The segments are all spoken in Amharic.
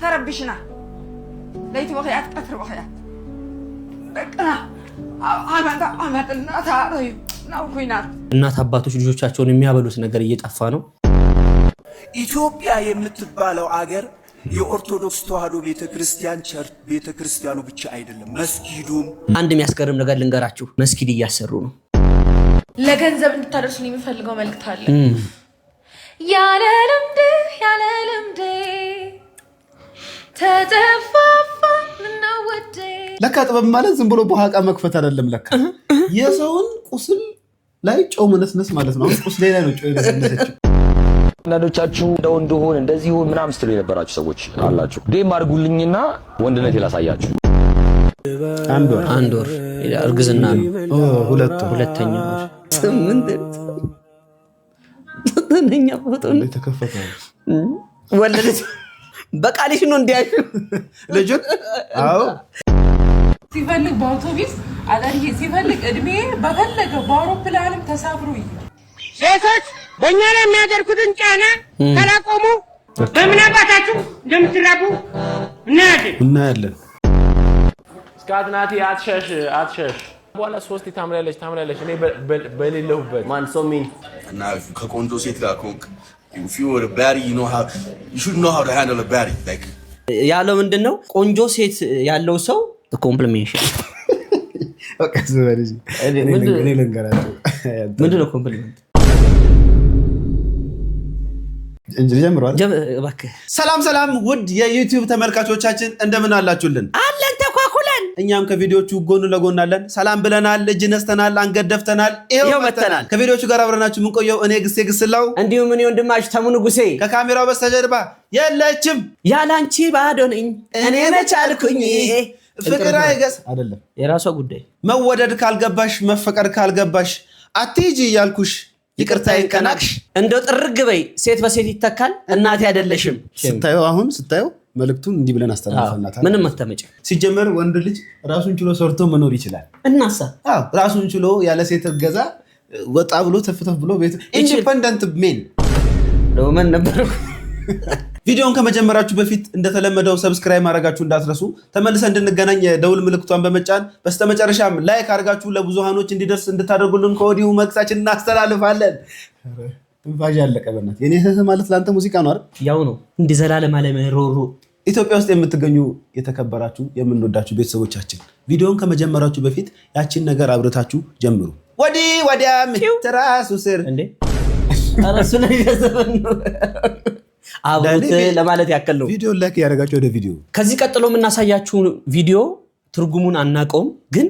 تربشنا ليت وخيات قطر وخيات بقنا አመት እናት አረዩ ነው ኩይናት እናት አባቶች ልጆቻቸውን የሚያበሉት ነገር እየጠፋ ነው። ኢትዮጵያ የምትባለው አገር የኦርቶዶክስ ተዋህዶ ቤተክርስቲያን ቸርች ቤተክርስቲያኑ ብቻ አይደለም መስጊዱም። አንድ የሚያስገርም ነገር ልንገራችሁ፣ መስጊድ እያሰሩ ነው። ለገንዘብ እንድታደርሱልኝ የሚፈልገው መልእክት አለ። ያለ ልምድ ተጠፋፋን ነው ወዴ ለካ ጥበብ ማለት ዝም ብሎ በኋቃ መክፈት አይደለም። ለካ የሰውን ቁስል ላይ ጨው መነስነስ ማለት ነው። ቁስል ላይ ነው ጨው የነሰነሰችው። አንዳንዶቻችሁ እንደሆነ እንደዚሁን ምናምን ስትሉ የነበራችሁ ሰዎች አላችሁ። ዴም አድርጉልኝና ወንድነት ይላሳያችሁ። አንድ ወር እርግዝና ነው። ሁለተኛው 8 ዘጠነኛ ፎቶ ነው ተከፈተ። ወለደች በቃልሽ ነው እንዲያዩ ልጅ አዎ ሲፈልግ በአውቶቡስ አዳሪ ሲፈልግ እድሜ በፈለገ በአውሮፕላንም ተሳፍሮ ሴቶች በእኛ ላይ የሚያደርጉትን ጫና ካላቆሙ በምን አባታችሁ እንደምትራቡ እናያለን። ስካትናቲ አትሸሽ በኋላ 3 ታምራለች እኔ በሌለሁበት ማን ሶሚ እና ከቆንጆ ሴት ጋር ኮንክ if you were a baddie you should know how to handle a baddie like ያለው ምንድነው ቆንጆ ሴት ያለው ሰው ኮምፕሊሜንሽን ኦኬ ዘወርጂ ምንድነው ኮምፕሊሜንት እንጂ ጀምሯል። እባክህ ሰላም ውድ የዩቲዩብ ተመልካቾቻችን እንደምን አላችሁልን? አለን ተኳኩለን እኛም ከቪዲዮቹ ጎን ለጎን አለን። ሰላም ብለናል፣ እጅ ነስተናል፣ አንገት ደፍተናል፣ ይሄው መተናል። ከቪዲዮቹ ጋር አብረናችሁ ምን ቆየው እኔ ግስቴ ግስላው እንዲሁም እኔ ወንድማችሁ ተሙ ንጉሴ ከካሜራው በስተጀርባ የለችም። ያላንቺ ባዶ ነኝ እኔ መቻልኩኝ ፍቅር አይገስ አይደለም የራሷ ጉዳይ መወደድ ካልገባሽ መፈቀር ካልገባሽ አትጂ ያልኩሽ ይቅርታዬን ከናቅሽ እንደው ጥርግ በይ ሴት በሴት ይተካል እናቴ አይደለሽም። ስታየው መልእክቱን እንዲህ ብለን አስተላልፈናታል። ምንም መተመጭ ሲጀመር ወንድ ልጅ ራሱን ችሎ ሰርቶ መኖር ይችላል። እናሳ ራሱን ችሎ ያለ ሴት እገዛ ወጣ ብሎ ተፍተፍ ብሎ ቤቱ ኢንዲፔንደንት ሜን ሮማን ነበር። ቪዲዮውን ከመጀመራችሁ በፊት እንደተለመደው ሰብስክራይብ ማድረጋችሁ እንዳትረሱ። ተመልሰን እንድንገናኝ የደውል ምልክቷን በመጫን በስተመጨረሻም ላይክ አድርጋችሁ ለብዙሃኖች እንዲደርስ እንድታደርጉልን ከወዲሁ መልእክታችንን እናስተላልፋለን። ትንፋሽ ያለቀ በእናትህ የኔ ማለት ለአንተ ሙዚቃ ነው አይደል? ያው ነው እንደ ዘላለም ዓለም ሮሮ። ኢትዮጵያ ውስጥ የምትገኙ የተከበራችሁ የምንወዳችሁ ቤተሰቦቻችን ቪዲዮውን ከመጀመራችሁ በፊት ያቺን ነገር አብረታችሁ ጀምሩ። ወዲያም ትራሱ ስር እንዴ አራሱ ላይ ያዘበን ነው አብሩት ለማለት ያከል ነው። ቪዲዮ ላይክ ያደርጋችሁ ወደ ቪዲዮ። ከዚህ ቀጥሎ የምናሳያችሁ ቪዲዮ ትርጉሙን አናቀውም፣ ግን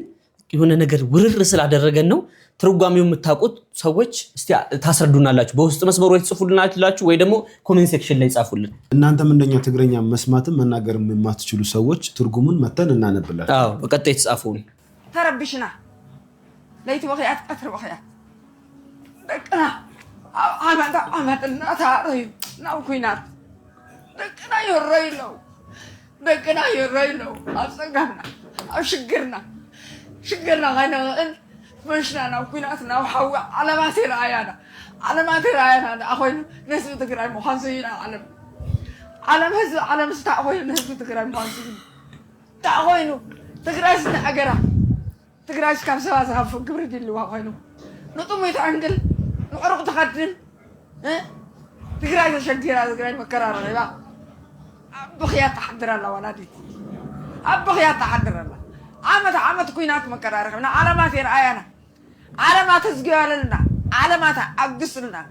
የሆነ ነገር ውርር ስላደረገን ነው። ትርጓሜው የምታውቁት ሰዎች እስቲ ታስረዱናላችሁ። በውስጥ መስመሩ ጽፉልናላችሁ ወይ ደግሞ ኮሜንት ሴክሽን ላይ ጻፉልን። እናንተም እንደኛ ትግረኛ መስማትም መናገርም የማትችሉ ሰዎች ትርጉሙን መተን እናነብላችሁ። አዎ በቀጣይ ተጻፉን። ተረብሽና ለይት ወኺያት ቀትር ወኺያት በቅና አመት እናት አረዩ ነው ኩይናት በቅና ይረይለው አጽጋና አሽግርና غنقل مشنا وكيناتنا وحوا علامات رايانا اخوين نسبة تقرأ محاسبين علم استعوين نسبة تقرأ محاسبين تعوينو تقرأ سنة أقرأ تقرأ كم سوا سخاف قبر دي واخوينو نطم يتعنقل نعرق تقدم تقرأ تشكيرا تقرأ مكرار بخيات تحضر الله ولادي بخيات تحضر الله عامة كوينات مكرارنا علامات رأينا علامات سجالنا علامات أقصنا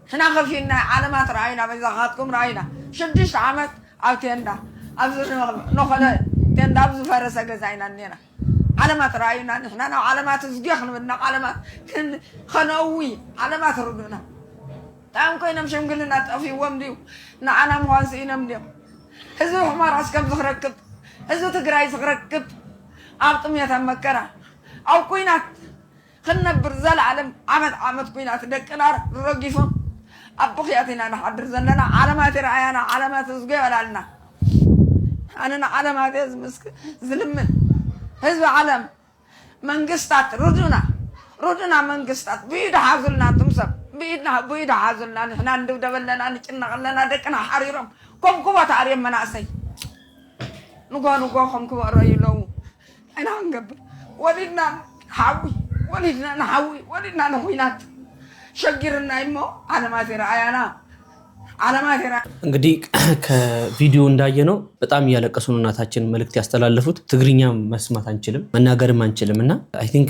هنا خفينا علامات رأينا بزغاتكم رأينا شدش عامة أو تيندا أبز نخلا تيندا أبز فرس جزاينا نينا علامات رأينا نحنا علامات سجاخنا بدنا علامات خنوي علامات ردنا تام كوينا مش مقلنا تأفي ومديو نعنا مواسينا مديو هزو حمار عسكب زخركب هزو تقراي زخركب أبطم يتمكنا أو كوينات خلنا برزال عمد كوينات دكنار رقيفهم أبخياتنا نحضر زننا علامات رأينا علامات سجى لنا أنا علامات يزمسك زلمن هزو علم منقسطات ردنا منقسطات بيد حازلنا تمسب بيد حازلنا نحنا ندب دبلنا نجنا غلنا دكنا حريرهم كم كوات عريم مناسي نقوا خم كبار يلو أنا هنقب ولدنا حاوي ولدنا نحاوي ولدنا نخوينات شجرنا إمو أنا ما ترى أنا እንግዲህ ከቪዲዮ እንዳየነው በጣም ያለቀሱ እናታችን መልእክት ያስተላለፉት ትግርኛ መስማት አንችልም መናገርም አንችልምና አይ ቲንክ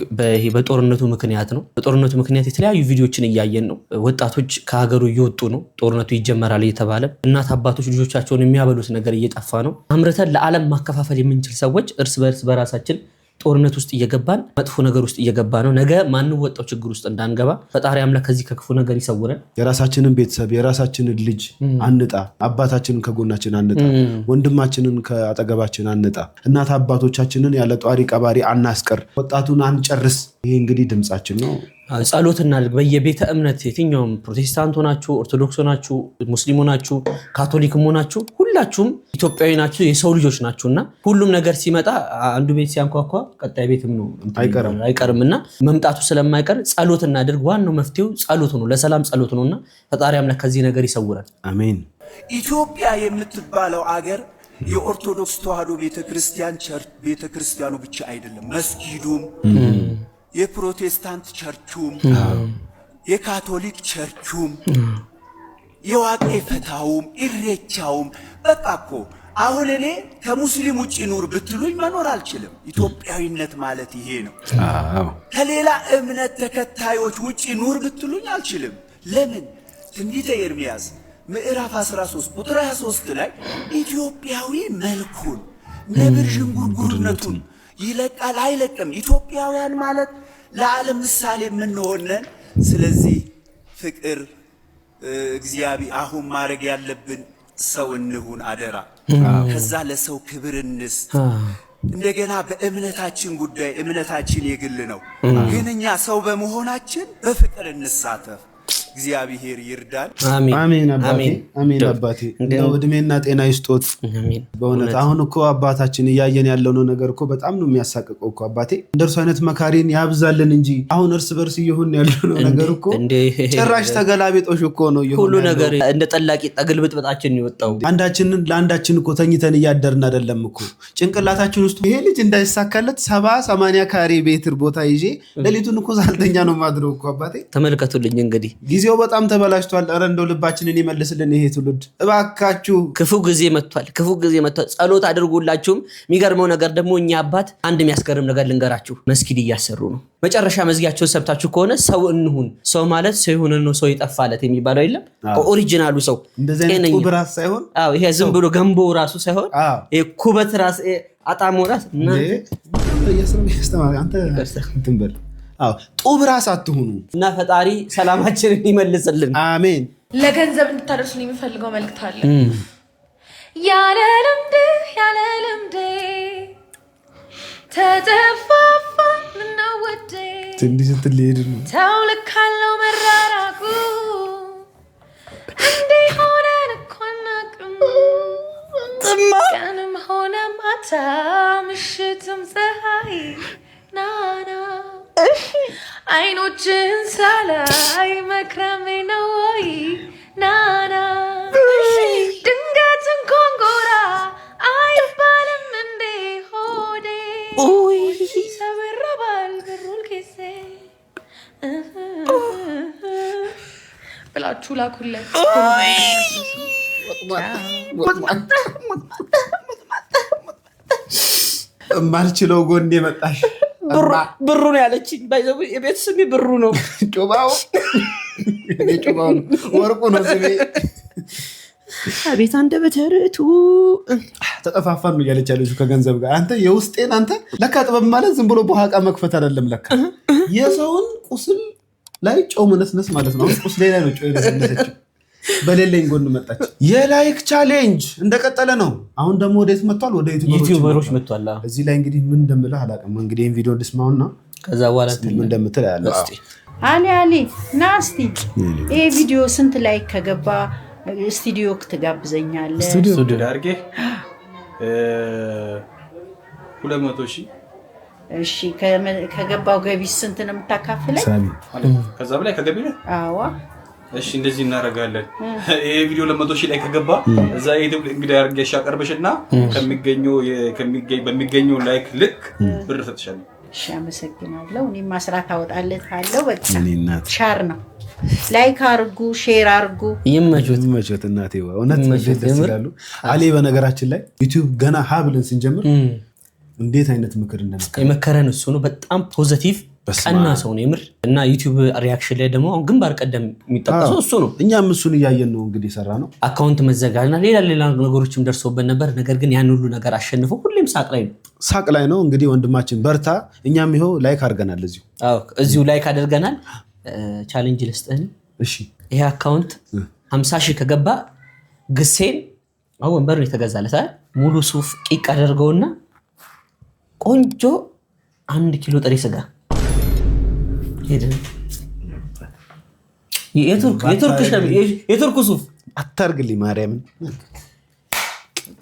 በጦርነቱ ምክንያት ነው በጦርነቱ ምክንያት የተለያዩ ቪዲዮዎችን እያየን ነው ወጣቶች ከሀገሩ እየወጡ ነው ጦርነቱ ይጀመራል እየተባለ እናት አባቶች ልጆቻቸውን የሚያበሉት ነገር እየጠፋ ነው አምርተን ለዓለም ማከፋፈል የምንችል ሰዎች እርስ በራሳችን ጦርነት ውስጥ እየገባን መጥፎ ነገር ውስጥ እየገባ ነው ነገ ማን ወጣው ችግር ውስጥ እንዳንገባ ፈጣሪ አምላክ ከዚህ ከክፉ ነገር ይሰውረን የራሳችንን ቤተሰብ የራሳችንን ልጅ አንጣ አባታችንን ከጎናችን አንጣ ወንድማችንን ከአጠገባችን አንጣ እናት አባቶቻችንን ያለ ጧሪ ቀባሪ አናስቀር ወጣቱን አንጨርስ ይሄ እንግዲህ ድምጻችን ነው ጸሎት እናድርግ በየቤተ እምነት የትኛውም ፕሮቴስታንት ሆናችሁ ኦርቶዶክስ ሆናችሁ ሙስሊም ሆናችሁ ካቶሊክም ሆናችሁ ሁላችሁም ኢትዮጵያዊ ናችሁ የሰው ልጆች ናችሁና ሁሉም ነገር ሲመጣ አንዱ ቤት ሲያንኳኳ ቀጣይ ቤትም ነው አይቀርምና መምጣቱ ስለማይቀር ጸሎት እናድርግ ዋናው መፍትሄው ጸሎት ነው ለሰላም ጸሎት ነውና ፈጣሪ አምላክ ከዚህ ነገር ይሰውራል አሜን ኢትዮጵያ የምትባለው አገር የኦርቶዶክስ ተዋህዶ ቤተክርስቲያን ቸርች ቤተክርስቲያኑ ብቻ አይደለም መስጊዱም የፕሮቴስታንት ቸርቹም የካቶሊክ ቸርቹም የዋቄ ፈታውም ኢሬቻውም በቃኮ አሁን እኔ ከሙስሊም ውጪ ኑር ብትሉኝ መኖር አልችልም ኢትዮጵያዊነት ማለት ይሄ ነው ከሌላ እምነት ተከታዮች ውጪ ኑር ብትሉኝ አልችልም ለምን ትንቢተ ኤርምያስ ምዕራፍ 13 ቁጥር 23 ላይ ኢትዮጵያዊ መልኩን ነብር ዥንጉርጉርነቱን ይለቃል አይለቅም ኢትዮጵያውያን ማለት ለዓለም ምሳሌ የምንሆነን ስለዚህ ፍቅር እግዚአብሔር አሁን ማድረግ ያለብን ሰው እንሁን አደራ ከዛ ለሰው ክብር እንስ እንደገና በእምነታችን ጉዳይ እምነታችን የግል ነው ግን እኛ ሰው በመሆናችን በፍቅር እንሳተፍ እግዚአብሔር ይርዳል አሜን አሜን አባቴ እንደው እድሜና ጤና ይስጦት አሜን በእውነት አሁን እኮ አባታችን ያያየን ያለው ነገር እኮ በጣም ነው የሚያሳቅቀው እኮ አባቴ እንደርሱ አይነት መካሪን ያብዛልን እንጂ አሁን እርስ በርስ ይሁን ያለው ነገር እኮ ጭራሽ ተገላቢጦሽ እኮ ነው ይሁን ሁሉ ነገር እንደ ጠላቂ ጠግልብጥብጣችን ይወጣው አንዳችንን ለአንዳችን እኮ ተኝተን ያደርን አይደለም እኮ ጭንቅላታችን ውስጥ ይሄ ልጅ እንዳይሳካለት 70-80 ካሬ ሜትር ቦታ ይዤ ለሊቱን እኮ ሳልተኛ ነው ማድረው እኮ አባቴ ተመልከቱልኝ እንግዲህ ጊዜው በጣም ተበላሽቷል አረ እንደው ልባችንን ይመልስልን ይሄ ትውልድ እባካችሁ ክፉ ጊዜ መጥቷል ጸሎት አድርጉላችሁም የሚገርመው ነገር ደግሞ እኛ አባት አንድ የሚያስገርም ነገር ልንገራችሁ መስጊድ እያሰሩ ነው መጨረሻ መዝጊያቸውን ሰብታችሁ ከሆነ ሰው እንሁን ሰው ማለት ሰው ይሁን ነው ሰው ይጠፋለት የሚባለው አይደለም ኦሪጂናሉ ሰው እንደዚህ አይነት ቁብራስ ሳይሆን ይሄ ዝም ብሎ ገንቦ ራሱ ሳይሆን ይሄ ኩበት ራስ አጣሞ ራስ እና አንተ ትንበል ጡብ ራስ አትሁኑ እና ፈጣሪ ሰላማችንን ይመልስልን አሜን ለገንዘብ እንድታደርሱን የሚፈልገው መልእክት አለ ያለ ልምድ ተጠፋፋን ነው ወዴ ትንሽ ስትልሄድ ነው ተው ልካለው መራራቁ እንዴ ሆነን እኮ አናውቅም ቀንም ሆነ ማታ ምሽትም ፀሐይ ናና አይኖችን ሳላይ መክረሜ ነው ወይ ናና ድንገት እንኳን ጎራ አይባልም እንዴ ሆዴ ሰብረባል ብሩል ጊዜ ብላችሁ ላኩለት ማልችለው ጎን የመጣሽ ብሩ ነው ያለችኝ ባይዘው የቤት ስሜ ብሩ ነው ጮባው ወርቁ ነው ስሜ አቤት አንደበተርቱ ተጠፋፋን ነው ያለች ያለችው ከገንዘብ ጋር አንተ የውስጤን አንተ ለካ ጥበብ ማለት ዝም ብሎ በኋቃ መክፈት አይደለም ለካ የሰውን ቁስል ላይ ጮው መነስነስ ማለት ነው ቁስል ላይ ነው ጮው የነሰነሰች በሌለኝ ጎን መጣች የላይክ ቻሌንጅ እንደቀጠለ ነው አሁን ደግሞ ወዴት መጥቷል ወደ ዩቲዩበሮች መጥቷል እዚህ ላይ እንግዲህ ምን እንደምልህ አላውቅም እንግዲህ ይሄን ቪዲዮ እንድስማውና ከዛ በኋላ ምን እንደምትል ያለው አሊ ናስቲ ይሄ ቪዲዮ ስንት ላይክ ከገባ ስቱዲዮ ትጋብዘኛለህ ስቱዲዮ ዳርጌ 200,000 እሺ ከገባው ገቢ ስንት ነው የምታካፍለኝ ከዛ በላይ ከገቢ ነው አዎ እሺ እንደዚህ እናደርጋለን። ይሄ ቪዲዮ ለ100,000 ላይ ከገባ እዛ ዩቲዩብ እንግዲህ አርገሽ አቀርበሽና በሚገኘው ላይክ ልክ ብር ሰጥሻለሁ። እሺ አመሰግናለሁ። እኔም ማስራት አወጣለታለሁ። በቃ ሻር ነው። ላይክ አርጉ፣ ሼር አርጉ። ይመቾት እናቴ እውነት ደስ ይላሉ። አሊ በነገራችን ላይ ዩቲዩብ ገና ሀ ብለን ስንጀምር እንዴት አይነት ምክር የመከረን እሱ ነው። በጣም ፖዚቲቭ ቀና ሰው ነው የምር። እና ዩቲዩብ ሪአክሽን ላይ ደግሞ ግንባር ቀደም የሚጠቀሰው እሱ ነው። እኛም እሱን እያየን ነው እንግዲህ ሰራ ነው። አካውንት መዘጋትና ሌላ ነገሮችም ደርሰውበት ነበር። ነገር ግን ያን ሁሉ ነገር አሸንፎ ሁሌም ሳቅ ላይ ነው። እንግዲህ ወንድማችን በርታ። እኛም ይኸው ላይክ አድርገናል። እዚሁ ላይክ አድርገናል። ቻሌንጅ ልስጥህን። እሺ ይሄ አካውንት 50,000 ከገባ ግሴን ወንበር ነው የተገዛለት ሙሉ ሱፍ ቂቅ አድርገውና ቆንጆ 1 ኪሎ ጥሬ ስጋ የቱርክ ሱፍ አታርግልኝ ማርያምን።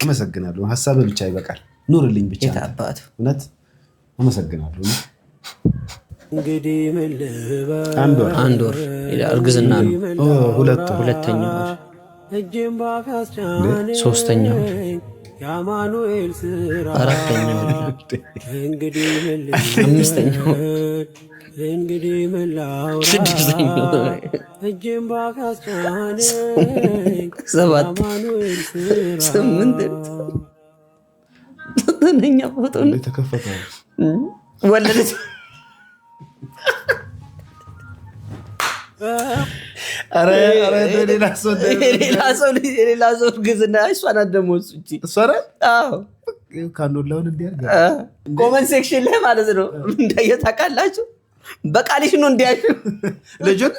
አመሰግናለሁ። ሀሳብ ብቻ ይበቃል። ኑርልኝ ብቻ እውነት አመሰግናለሁ። እንግዲህ ምን አንድ ወር እርግዝና ነው። ሁለተኛው እጅም ባፍ ያስጫነ ሶስተኛው የአማኑኤል ስራ አራተኛው እንግዲህ ምን አምስተኛው እንግዲህ ምን ላውራ ስድስተኛው እጅም ባፍ ያስጫነ ሰባት የአማኑኤል ስራ ስምንት ዘጠነኛ ፎቶ ነው ተከፈተ ወለደች። ሌላ ሰው እርግዝና እሷን አደሞች ኮመንት ሴክሽን ላይ ማለት ነው እንዳየ ታውቃላችሁ። በቃልሽ ነው እንዲያሹ ልጁን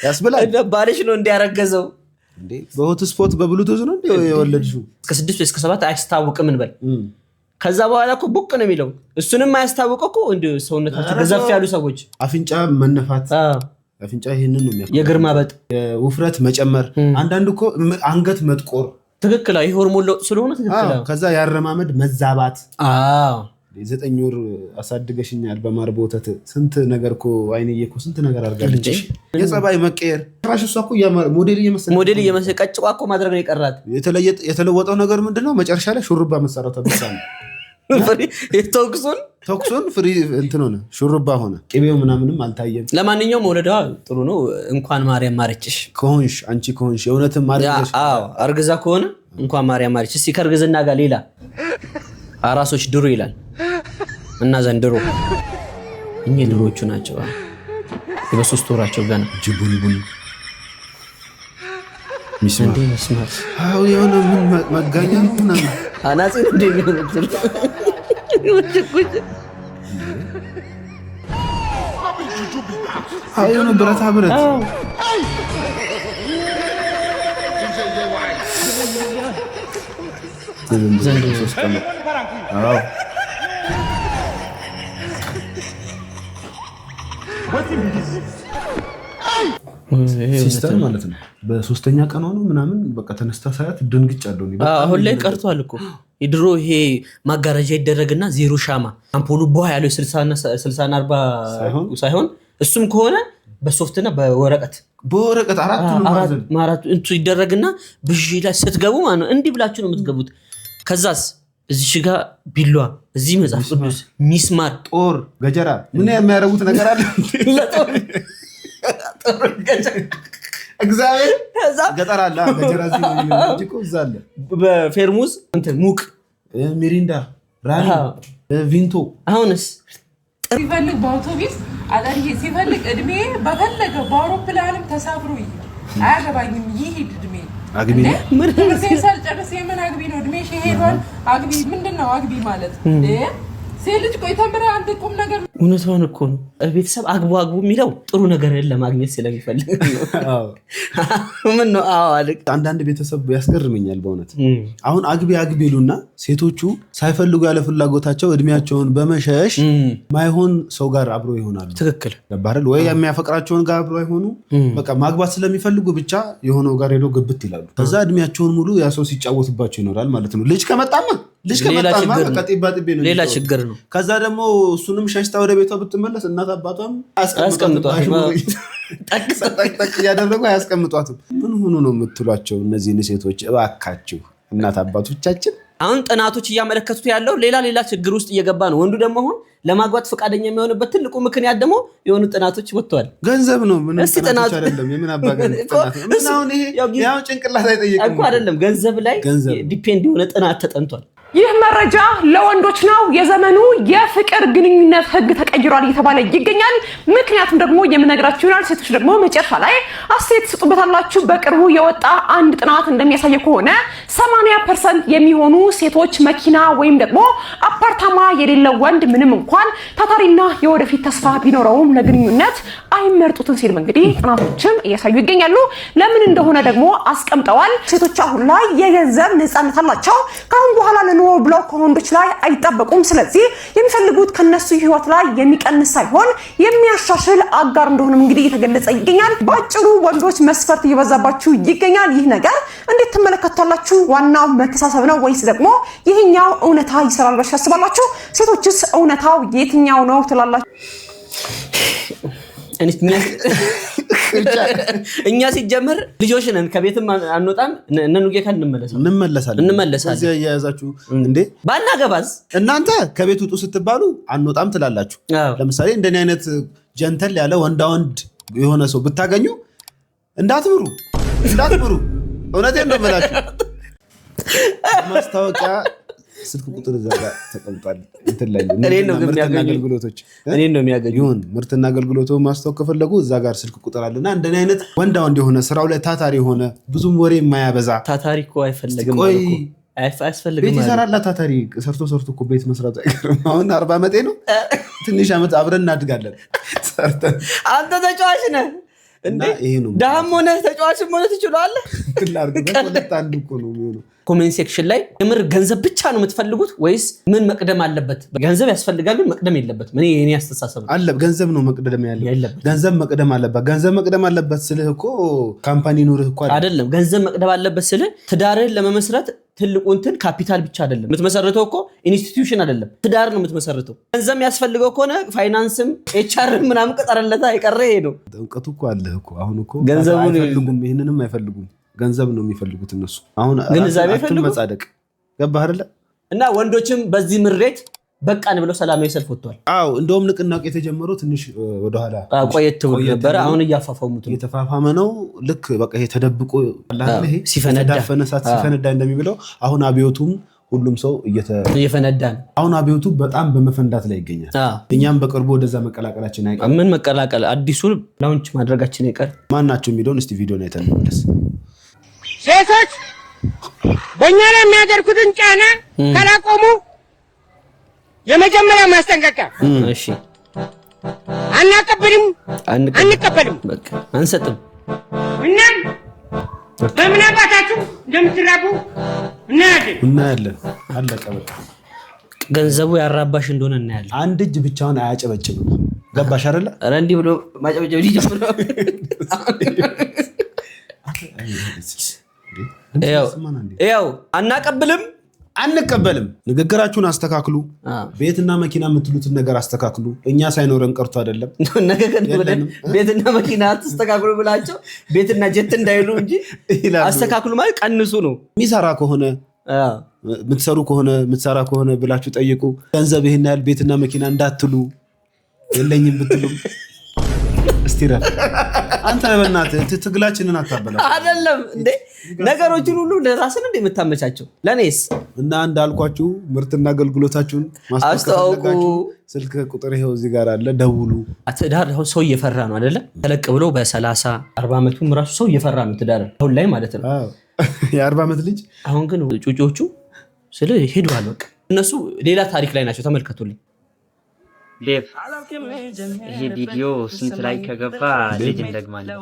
ያስብላል። ባልሽ ነው እንዲያረገዘው በሆት ስፖት በብሉቱዝ ነው የወለድሽው። ከ6 እስከ 7 አያስታውቅም እንበል። ከዛ በኋላ እኮ ቡቅ ነው የሚለው። እሱንም አያስታውቀው እኮ እንደ ሰውነታቸው ገዘፍ ያሉ ሰዎች አፍንጫ መነፋት፣ አፍንጫ ይሄንን ነው የሚያውቀው። የእግር ማበጥ፣ ውፍረት መጨመር፣ አንዳንድ እኮ አንገት መጥቆር። ትክክል። ይሄ ሆርሞን ለውጥ ስለሆነ ትክክል። ከዛ ያረማመድ መዛባት። 9 ወር አሳድገሽኛል በማር በወተት ስንት ነገር እኮ አይንዬ እኮ ስንት ነገር አድርጋለች። የጸባይ መቀየር ራሽ እሷ እኮ ሞዴል እየመሰለ ቀጭቋ እኮ ማድረግ ነው የቀራት። የተለወጠው ነገር ምንድነው? መጨረሻ ላይ ሹሩባ መሰራቷ ብቻ ነው። ተኩሱን ፍሪ እንትን ሆነ፣ ሹሩባ ሆነ። ቅቤው ምናምንም አልታየም። ለማንኛውም መውለዷ ጥሩ ነው። እንኳን ማርያም ማረችሽ ከሆንሽ አንቺ ከሆንሽ የእውነትም ማርያም አርግዛ ከሆነ እንኳን ማርያም ማረችሽ። እስኪ ከእርግዝና ጋር ሌላ አራሶች ድሮ ይላል እና ዘንድሮ እኚህ ድሮቹ ናቸው። በ3 ወራቸው ገና ጅቡልቡል ሚስማር የሆነ መጋኛ ምናምን አናጺ እንደሚሆነችል የሆነ ብረታ ብረት ዘንድሮ ሲስተር ማለት ነው። በ3ኛ ቀኗ ነው ምናምን በቃ ተነስታ ሳያት ድንግጫለሁ። አሁን ላይ ቀርቷል እኮ የድሮ ይሄ ማጋረጃ ይደረግና 0 ሻማ አምፖሉ ቦሃ ያለው 60 እና 40 ሳይሆን እሱም ከሆነ በሶፍትና በወረቀት አራቱ ይደረግና ብዥ ላይ ስትገቡ ማለት ነው እንዲህ ብላችሁ ነው የምትገቡት። ከዛስ እዚህ ጋር ቢሏ፣ እዚህ መጽሐፍ ቅዱስ፣ ሚስማር፣ ጦር፣ ገጀራ ምን የሚያረጉት ነገር አለ። እግዚአብሔር ገጠር አለ ገጀራ እዚህ አለ። በፌርሙዝ እንትን ሙቅ ሚሪንዳ፣ ራኒ፣ ቪንቶ። አሁንስ ሲፈልግ በአውቶቢስ አላሪሄ ሲፈልግ እድሜ በፈለገ በአውሮፕላንም ተሳፍሮ አያገባኝም ይሄድ እድሜ አግቢ ምን ሳልጨርስ የምን አግቢ ነው? እድሜሽ ሄዷል። አግቢ ምንድነው? አግቢ ማለት ሴት ልጅ ቆይ ተምራ አንድ ቁም ነገር እውነቷን እኮ ነው። ቤተሰብ አግቡ የሚለው ጥሩ ነገር ለማግኘት ስለሚፈልግ ምን ነው? አንዳንድ ቤተሰብ ያስገርመኛል በእውነት። አሁን አግቢ ይሉና ሴቶቹ ሳይፈልጉ ያለ ፍላጎታቸው እድሜያቸውን በመሸሽ ማይሆን ሰው ጋር አብሮ ይሆናሉ። ትክክል ገባረል ወይ የሚያፈቅራቸውን ጋር አብሮ አይሆኑ። በቃ ማግባት ስለሚፈልጉ ብቻ የሆነው ጋር ሄዶ ግብት ይላሉ። ከዛ እድሜያቸውን ሙሉ ያ ሰው ሲጫወትባቸው ይኖራል ማለት ነው። ልጅ ከመጣማ በቃ ጤባ ጤቤ ነው። ሌላ ችግር ነው። ከዛ ደግሞ እሱንም ሸሽታ ወደ ቤቷ ብትመለስ እናት አባቷም አያስቀምጧትም። ጠቅ እያደረጉ አያስቀምጧትም። ምን ሆኑ ነው የምትሏቸው እነዚህን ሴቶች? እባካችሁ እናት አባቶቻችን። አሁን ጥናቶች እያመለከቱት ያለው ሌላ ችግር ውስጥ እየገባ ነው። ወንዱ ደግሞ አሁን ለማግባት ፈቃደኛ የሚሆንበት ትልቁ ምክንያት ደግሞ የሆኑ ጥናቶች ወጥተዋል። ገንዘብ ነው። ምን ጥናቶች አይደለም። የምን አባገን ጥናት ነው? ምን አሁን ይሄ ያው ጭንቅላት አይጠይቅም እኮ አይደለም። ገንዘብ ላይ ዲፔንድ የሆነ ጥናት ተጠንቷል። ይህ መረጃ ለወንዶች ነው። የዘመኑ የፍቅር ግንኙነት ህግ ተቀይሯል እየተባለ ይገኛል። ምክንያቱም ደግሞ የምነግራችሁ ይሆናል። ሴቶች ደግሞ መጨረሻ ላይ አስተያየት ትሰጡበታላችሁ። በቅርቡ የወጣ አንድ ጥናት እንደሚያሳየው ከሆነ 80% የሚሆኑ ሴቶች መኪና ወይም ደግሞ አፓርታማ የሌለው ወንድ ምንም እንኳን ታታሪና የወደፊት ተስፋ ቢኖረውም ለግንኙነት አይመርጡትም ሲል እንግዲህ ጥናቶችም እያሳዩ ይገኛሉ። ለምን እንደሆነ ደግሞ አስቀምጠዋል። ሴቶች አሁን ላይ የገንዘብ ነፃነት አላቸው። ከአሁን በኋላ ብለው ከወንዶች ላይ አይጠበቁም። ስለዚህ የሚፈልጉት ከነሱ ህይወት ላይ የሚቀንስ ሳይሆን የሚያሻሽል አጋር እንደሆነም እንግዲህ እየተገለጸ ይገኛል። በአጭሩ ወንዶች መስፈርት እየበዛባችሁ ይገኛል። ይህ ነገር እንዴት ትመለከታላችሁ? ዋናው መተሳሰብ ነው ወይስ ደግሞ ይሄኛው እውነታ ይሰራል ብላችሁ ታስባላችሁ? ሴቶችስ እውነታው የትኛው ነው ትላላችሁ? እኛ ሲጀምር ልጆች ነን፣ ከቤትም አንወጣም። እነኑጌ ካን እንመለሳለን። እዚያ እያያዛችሁ እንዴ ባናገባዝ እናንተ ከቤት ውጡ ስትባሉ አንወጣም ትላላችሁ። ለምሳሌ እንደኔ አይነት ጀንተል ያለ ወንዳ ወንድ የሆነ ሰው ብታገኙ እንዳትምሩ። እውነቴን ነው የምላችሁ። ማስታወቂያ ስልክ ቁጥር ዘጋ ተቀምጧል። እንትን ላይ ምርትና አገልግሎቶች እኔን ነው የሚያገኙ። ይሁን ምርትና አገልግሎቱ ማስታወቅ ከፈለጉ እዛ ጋር ስልክ ቁጥር አለና እንደኔ አይነት ወንዳ ወንድ የሆነ ስራው ላይ ታታሪ የሆነ ብዙም ወሬ የማያበዛ ታታሪ እኮ አይፈልግም አያስፈልግም። ቤት ይሰራላ ታታሪ ሰርቶ እኮ ቤት መስራቱ አይቀርም። አሁን 40 ዓመቴ ነው። ትንሽ ዓመት አብረን እናድጋለን። አንተ ተጫዋች ነህ እንዴ? ዳም ሆነ ተጫዋችም ሆነ ትችላለህ። አንዱ እኮ ነው የሚሆነው። ኮሜንት ሴክሽን ላይ የምር ገንዘብ ብቻ ነው የምትፈልጉት ወይስ ምን መቅደም አለበት? ገንዘብ ያስፈልጋል ግን መቅደም የለበትም። እኔ የኔ አስተሳሰብ አለ ገንዘብ ነው መቅደም ያለበት። ገንዘብ መቅደም አለበት። ገንዘብ መቅደም አለበት ስልህ እኮ ካምፓኒ ኑርህ እኮ አይደለም። ገንዘብ መቅደም አለበት ስልህ ትዳርህን ለመመስረት ትልቁ እንትን ካፒታል ብቻ አይደለም የምትመሰርተው እኮ ኢንስቲትዩሽን አይደለም፣ ትዳር ነው የምትመሰርተው። ገንዘብ ያስፈልገው ከሆነ ፋይናንስም ኤችአር ምናምን ቀጠረለታ አይቀር ይሄ ነው። እውቀቱ እኮ አለ እኮ። አሁን እኮ ገንዘቡን አይፈልጉም፣ ይሄንንም አይፈልጉም። ገንዘብ ነው የሚፈልጉት እነሱ። አሁን ግንዛቤ መጻደቅ ገባህ አይደለ? እና ወንዶችም በዚህ ምሬት በቃን ብለው ሰላማዊ ሰልፍ ወጥተዋል። አዎ እንደውም ንቅናቄ የተጀመረው ትንሽ ወደኋላ ቆየት ብሎ ነበር። አሁን እያፋፋሙት ነው፣ እየተፋፋመ ነው። ልክ በቃ ይሄ ተደብቆ ሲፈነዳ እንደሚብለው አሁን አብዮቱም ሁሉም ሰው እየፈነዳ ነው። አሁን አብዮቱ በጣም በመፈንዳት ላይ ይገኛል። እኛም በቅርቡ ወደዛ መቀላቀላችን አይቀር። ምን መቀላቀል? አዲሱን ላውንች ማድረጋችን አይቀር። ማን ናቸው የሚለውን እስቲ ቪዲዮ ነው አይተን እንመለስ። ሴቶች በእኛ ላይ የሚያደርጉትን ጫና ካላቆሙ የመጀመሪያ ማስጠንቀቂያ እሺ፣ አንቀበልም፣ በቃ አንሰጥም። እናም በምን አባታችሁ እንደምትራቡ እናያለን። አለቀ በቃ። ገንዘቡ ያራባሽ እንደሆነ እናያለን። አንድ እጅ ብቻውን አያጨበጭብም። ገባሽ አይደለ? ኧረ እንዲህ ብሎ ማጨብጨብ ሊጀምር ነው። ያው አንቀበልም። ንግግራችሁን አስተካክሉ። ቤትና መኪና የምትሉትን ነገር አስተካክሉ። እኛ ሳይኖረን ቀርቶ አይደለም። ቤትና መኪና አስተካክሉ ብላቸው ቤትና ጀት እንዳይሉ እንጂ አስተካክሉ ማለት ቀንሱ ነው። የሚሰራ ከሆነ የምትሰራ ከሆነ ብላችሁ ጠይቁ። ገንዘብ ይሄን ያህል ቤትና መኪና እንዳትሉ። የለኝም ብትሉም እስቲራ አንተ በእናትህ ትግላችንን አታበላ። አይደለም እንዴ ነገሮችን ሁሉ ለራስን እንደ የምታመቻቸው ለኔስ እና እንዳልኳችሁ ምርትና አገልግሎታችሁን አስተዋውቁ። ስልክ ቁጥር ይሄው እዚህ ጋር አለ፣ ደውሉ። ትዳር ሰው እየፈራ ነው አይደለ? ተለቅ ብሎ በ30 40 ዓመቱም ራሱ ሰው እየፈራ ነው ትዳር አሁን ላይ ማለት ነው። የ40 ዓመት ልጅ አሁን ግን ጩጮቹ ስለ ሄደዋል። በቃ እነሱ ሌላ ታሪክ ላይ ናቸው። ተመልከቱልኝ። ዴቭ ይሄ ቪዲዮ ስንት ላይ ከገባ ልጅ እንደግማለን።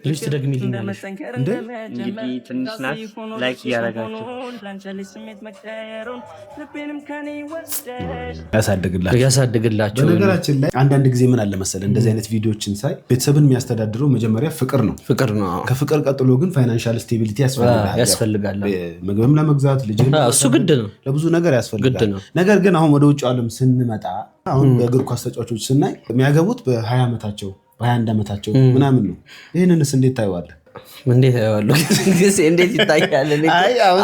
ልጅ ትደግሚልኛለሽ እንዴ? እንግዲህ ትንሽ ናት። ላይክ እያደረጋችሁ ያሳድግላችሁ። በነገራችን ላይ አንዳንድ ጊዜ ምን አለ መሰለህ እንደዚህ አይነት ቪዲዮዎችን ሳይ ቤተሰብን የሚያስተዳድረው መጀመሪያ ፍቅር ነው። ከፍቅር ቀጥሎ ግን ፋይናንሻል ስቴቢሊቲ ያስፈልጋል። ምግብም ለመግዛት ልጅ እሱ ግድ ነው፣ ለብዙ ነገር ያስፈልጋል። ነገር ግን አሁን ወደ ውጭ ዓለም ስንመጣ አሁን በእግር ኳስ ተጫዋቾች ስናይ የሚያገቡት በ20 ዓመታቸው በ21 ዓመታቸው ምናምን ነው። ይህንንስ እንዴት ታየዋለህ? እንዴት ታየዋለህ? እንዴት ይታያል?